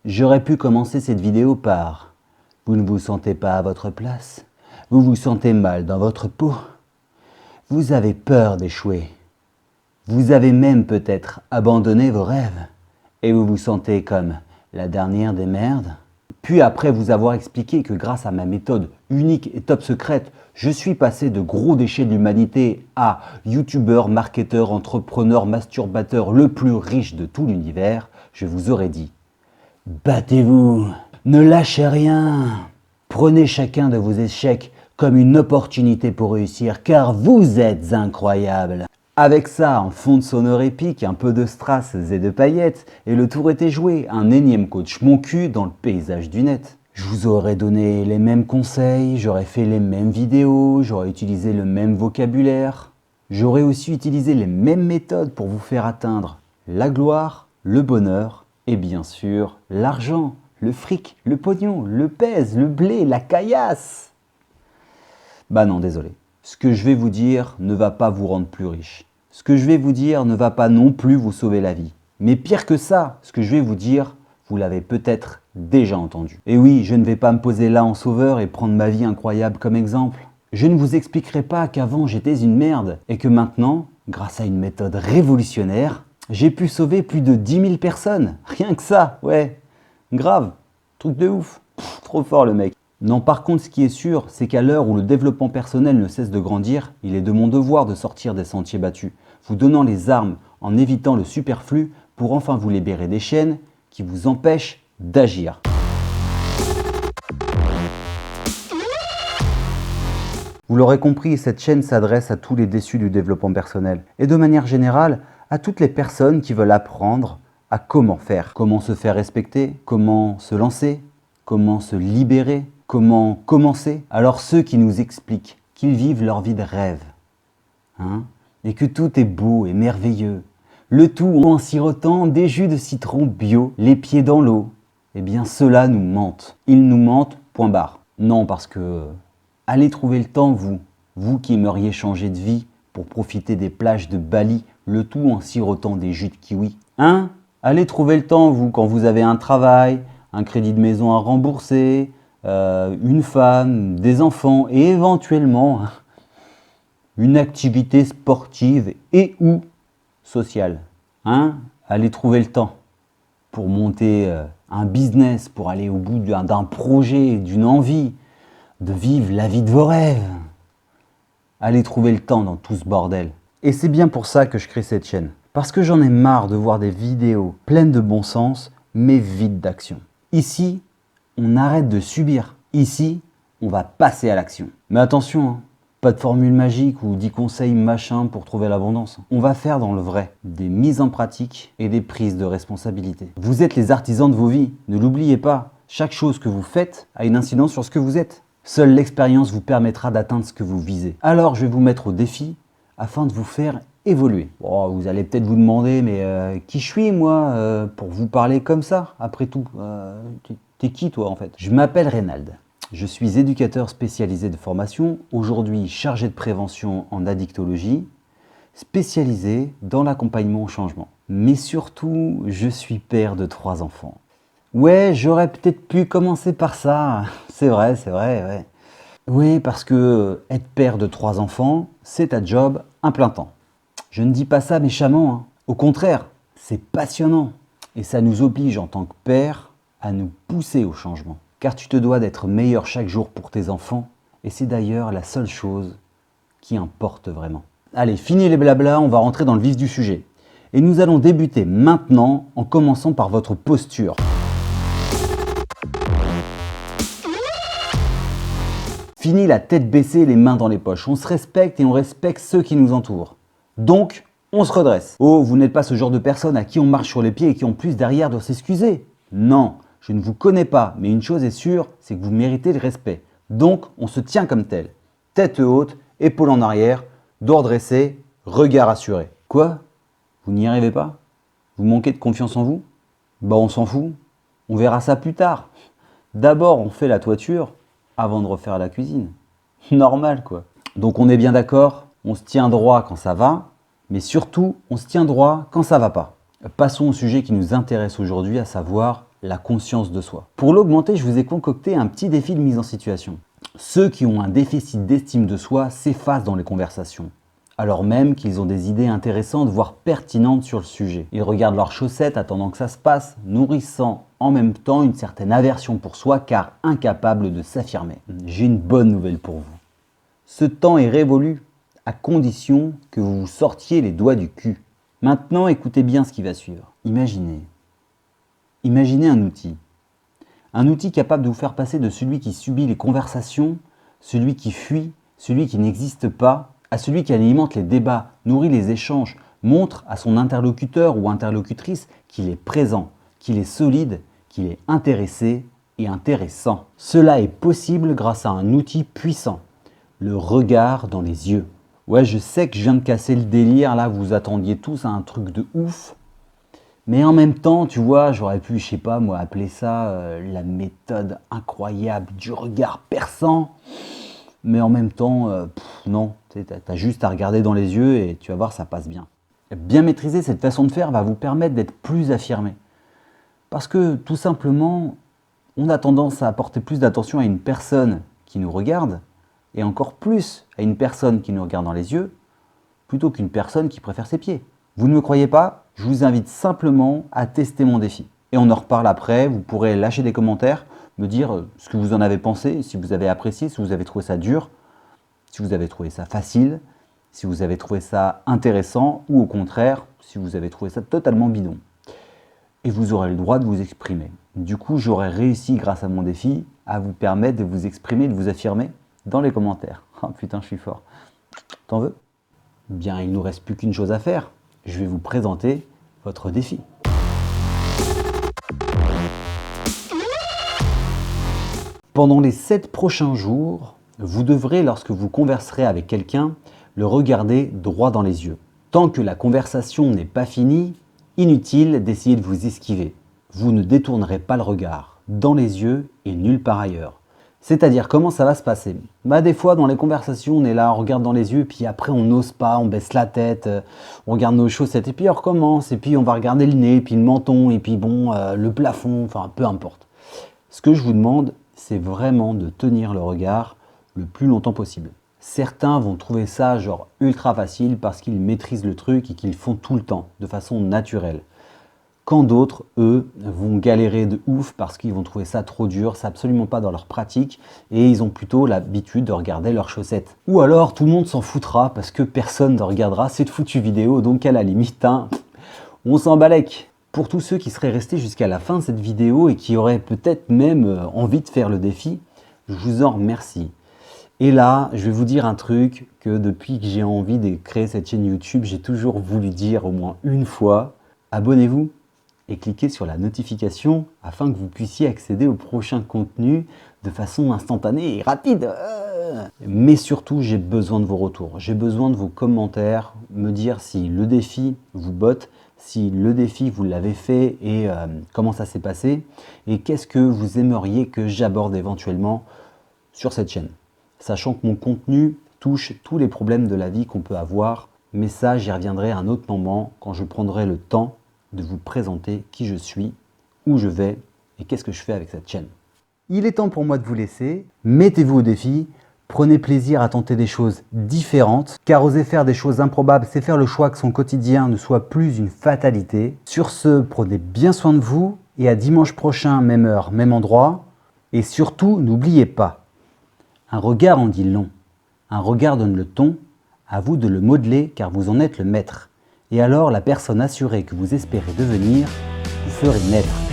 J'aurais pu commencer cette vidéo par « Vous ne vous sentez pas à votre place, vous vous sentez mal dans votre peau, vous avez peur d'échouer, vous avez même peut-être abandonné vos rêves et vous vous sentez comme la dernière des merdes ». Puis après vous avoir expliqué que grâce à ma méthode unique et top secrète, je suis passé de gros déchets de l'humanité à youtubeur, marketeur, entrepreneur, masturbateur le plus riche de tout l'univers, je vous aurais dit « Battez-vous, ne lâchez rien, prenez chacun de vos échecs comme une opportunité pour réussir car vous êtes incroyable ». Avec ça, en fond de sonore épique, un peu de strass et de paillettes, et le tour était joué, un énième coach mon cul dans le paysage du net. Je vous aurais donné les mêmes conseils, j'aurais fait les mêmes vidéos, j'aurais utilisé le même vocabulaire. J'aurais aussi utilisé les mêmes méthodes pour vous faire atteindre la gloire, le bonheur et bien sûr l'argent, le fric, le pognon, le pèse, le blé, la caillasse. Bah non, désolé. Ce que je vais vous dire ne va pas vous rendre plus riche. Ce que je vais vous dire ne va pas non plus vous sauver la vie. Mais pire que ça, ce que je vais vous dire, vous l'avez peut-être déjà entendu. Et oui, je ne vais pas me poser là en sauveur et prendre ma vie incroyable comme exemple. Je ne vous expliquerai pas qu'avant j'étais une merde et que maintenant, grâce à une méthode révolutionnaire, j'ai pu sauver plus de 10 000 personnes. Rien que ça, ouais. Grave. Truc de ouf. Trop fort le mec. Non, par contre, ce qui est sûr, c'est qu'à l'heure où le développement personnel ne cesse de grandir, il est de mon devoir de sortir des sentiers battus, vous donnant les armes en évitant le superflu pour enfin vous libérer des chaînes qui vous empêchent d'agir. Vous l'aurez compris, cette chaîne s'adresse à tous les déçus du développement personnel et de manière générale à toutes les personnes qui veulent apprendre à comment faire, comment se faire respecter, comment se lancer, comment se libérer, comment commencer. Alors ceux qui nous expliquent qu'ils vivent leur vie de rêve, et que tout est beau et merveilleux, le tout en sirotant des jus de citron bio, les pieds dans l'eau, eh bien ceux-là nous mentent. Ils nous mentent, point barre. Non, parce que allez trouver le temps, vous qui aimeriez changer de vie pour profiter des plages de Bali, le tout en sirotant des jus de kiwi. Allez trouver le temps, vous, quand vous avez un travail, un crédit de maison à rembourser, une femme, des enfants et éventuellement une activité sportive et ou sociale. Allez trouver le temps pour monter un business, pour aller au bout d'un projet, d'une envie, de vivre la vie de vos rêves. Allez trouver le temps dans tout ce bordel. Et c'est bien pour ça que je crée cette chaîne. Parce que j'en ai marre de voir des vidéos pleines de bon sens, mais vides d'action. Ici, on arrête de subir. Ici, on va passer à l'action. Mais attention, pas de formule magique ou 10 conseils machin pour trouver l'abondance. On va faire dans le vrai, des mises en pratique et des prises de responsabilité. Vous êtes les artisans de vos vies, ne l'oubliez pas. Chaque chose que vous faites a une incidence sur ce que vous êtes. Seule l'expérience vous permettra d'atteindre ce que vous visez. Alors je vais vous mettre au défi afin de vous faire évoluer. Oh, vous allez peut-être vous demander, mais qui je suis moi pour vous parler comme ça, après tout t'es qui toi en fait? Je m'appelle Reynald. Je suis éducateur spécialisé de formation, aujourd'hui chargé de prévention en addictologie, spécialisé dans l'accompagnement au changement. Mais surtout, je suis père de 3 enfants. Ouais, j'aurais peut-être pu commencer par ça, c'est vrai, ouais. Oui, parce que être père de 3 enfants, c'est un job un plein temps. Je ne dis pas ça méchamment, Au contraire, c'est passionnant. Et ça nous oblige en tant que père à nous pousser au changement. Car tu te dois d'être meilleur chaque jour pour tes enfants, et c'est d'ailleurs la seule chose qui importe vraiment. Allez, fini les blablas, on va rentrer dans le vif du sujet. Et nous allons débuter maintenant en commençant par votre posture. Fini la tête baissée et les mains dans les poches. On se respecte et on respecte ceux qui nous entourent. Donc, on se redresse. Oh, vous n'êtes pas ce genre de personne à qui on marche sur les pieds et qui en plus derrière doit s'excuser. Non, je ne vous connais pas, mais une chose est sûre, c'est que vous méritez le respect. Donc, on se tient comme tel. Tête haute, épaules en arrière, dos dressé, regard assuré. Quoi? Vous n'y arrivez pas? Vous manquez de confiance en vous? Bah on s'en fout. On verra ça plus tard. D'abord, on fait la toiture avant de refaire la cuisine. Normal quoi. Donc on est bien d'accord, on se tient droit quand ça va, mais surtout on se tient droit quand ça va pas. Passons au sujet qui nous intéresse aujourd'hui, à savoir la conscience de soi. Pour l'augmenter, je vous ai concocté un petit défi de mise en situation. Ceux qui ont un déficit d'estime de soi s'effacent dans les conversations, alors même qu'ils ont des idées intéressantes, voire pertinentes sur le sujet. Ils regardent leurs chaussettes attendant que ça se passe, nourrissant en même temps une certaine aversion pour soi car incapables de s'affirmer. J'ai une bonne nouvelle pour vous. Ce temps est révolu, à condition que vous vous sortiez les doigts du cul. Maintenant, écoutez bien ce qui va suivre. Imaginez un outil. Un outil capable de vous faire passer de celui qui subit les conversations, celui qui fuit, celui qui n'existe pas, à celui qui alimente les débats, nourrit les échanges, montre à son interlocuteur ou interlocutrice qu'il est présent, qu'il est solide, qu'il est intéressé et intéressant. Cela est possible grâce à un outil puissant, le regard dans les yeux. Ouais, je sais que je viens de casser le délire, là, vous attendiez tous à un truc de ouf. Mais en même temps, tu vois, j'aurais pu, je sais pas moi, appeler ça la méthode incroyable du regard perçant. Mais en même temps, non, t'as juste à regarder dans les yeux et tu vas voir, ça passe bien. Bien maîtriser cette façon de faire va vous permettre d'être plus affirmé. Parce que tout simplement, on a tendance à apporter plus d'attention à une personne qui nous regarde et encore plus à une personne qui nous regarde dans les yeux plutôt qu'une personne qui préfère ses pieds. Vous ne me croyez pas? Je vous invite simplement à tester mon défi. Et on en reparle après, vous pourrez lâcher des commentaires, me dire ce que vous en avez pensé, si vous avez apprécié, si vous avez trouvé ça dur, si vous avez trouvé ça facile, si vous avez trouvé ça intéressant ou au contraire, si vous avez trouvé ça totalement bidon. Et vous aurez le droit de vous exprimer. Du coup, j'aurai réussi grâce à mon défi à vous permettre de vous exprimer, de vous affirmer dans les commentaires. Oh putain, je suis fort. T'en veux? Bien, il ne nous reste plus qu'une chose à faire. Je vais vous présenter votre défi. Pendant les 7 prochains jours, vous devrez, lorsque vous converserez avec quelqu'un, le regarder droit dans les yeux. Tant que la conversation n'est pas finie, inutile d'essayer de vous esquiver. Vous ne détournerez pas le regard, dans les yeux et nulle part ailleurs. C'est-à-dire, comment ça va se passer? Des fois, dans les conversations, on est là, on regarde dans les yeux, puis après, on n'ose pas, on baisse la tête, on regarde nos chaussettes, et puis on recommence, et puis on va regarder le nez, puis le menton, et puis bon, le plafond, enfin, peu importe. Ce que je vous demande, c'est vraiment de tenir le regard le plus longtemps possible. Certains vont trouver ça genre ultra facile parce qu'ils maîtrisent le truc et qu'ils le font tout le temps, de façon naturelle. Quand d'autres, eux, vont galérer de ouf parce qu'ils vont trouver ça trop dur, c'est absolument pas dans leur pratique et ils ont plutôt l'habitude de regarder leurs chaussettes. Ou alors tout le monde s'en foutra parce que personne ne regardera cette foutue vidéo, donc à la limite, on s'en balèque. Pour tous ceux qui seraient restés jusqu'à la fin de cette vidéo et qui auraient peut-être même envie de faire le défi, je vous en remercie. Et là, je vais vous dire un truc que depuis que j'ai envie de créer cette chaîne YouTube, j'ai toujours voulu dire au moins une fois, abonnez-vous et cliquez sur la notification afin que vous puissiez accéder au prochain contenu de façon instantanée et rapide. Mais surtout, j'ai besoin de vos retours, j'ai besoin de vos commentaires, me dire si le défi vous botte, si le défi vous l'avez fait et comment ça s'est passé et qu'est-ce que vous aimeriez que j'aborde éventuellement sur cette chaîne. Sachant que mon contenu touche tous les problèmes de la vie qu'on peut avoir, mais ça j'y reviendrai à un autre moment quand je prendrai le temps de vous présenter qui je suis, où je vais et qu'est-ce que je fais avec cette chaîne. Il est temps pour moi de vous laisser, mettez-vous au défi, prenez plaisir à tenter des choses différentes, car oser faire des choses improbables, c'est faire le choix que son quotidien ne soit plus une fatalité. Sur ce, prenez bien soin de vous et à dimanche prochain, même heure, même endroit. Et surtout, n'oubliez pas, un regard en dit long, un regard donne le ton, à vous de le modeler car vous en êtes le maître. Et alors la personne assurée que vous espérez devenir, vous ferez naître.